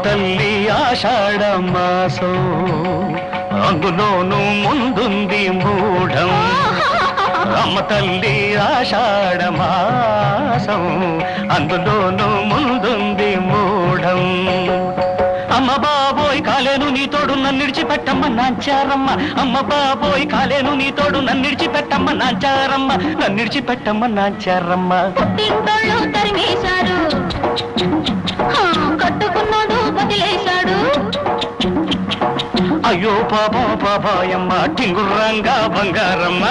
తల్లి ఆషాఢ మాసం అందులోనూ ముందుంది మూఢం అమ్మ తల్లి ఆషాఢ మాసం అందులోనూ ముందుంది మూఢం అమ్మ బాబోయ్ కాలేను నీ తోడు నన్నిడిచిపెట్టమ్మ నాంచారమ్మ అమ్మ బాబోయ్ కాలేను నీ తోడు నన్నిడిచిపెట్టమ్మ నాంచారమ్మ నన్నిడిచిపెట్టమ్మ నాంచారమ్మ పుట్టింటోళ్ళు తరిమేశారు కట్టుకున్నాడు వదిలేశాడు అయ్యో పాపం పాపాయమ్మ టింగుర్రంగా బంగారమ్మ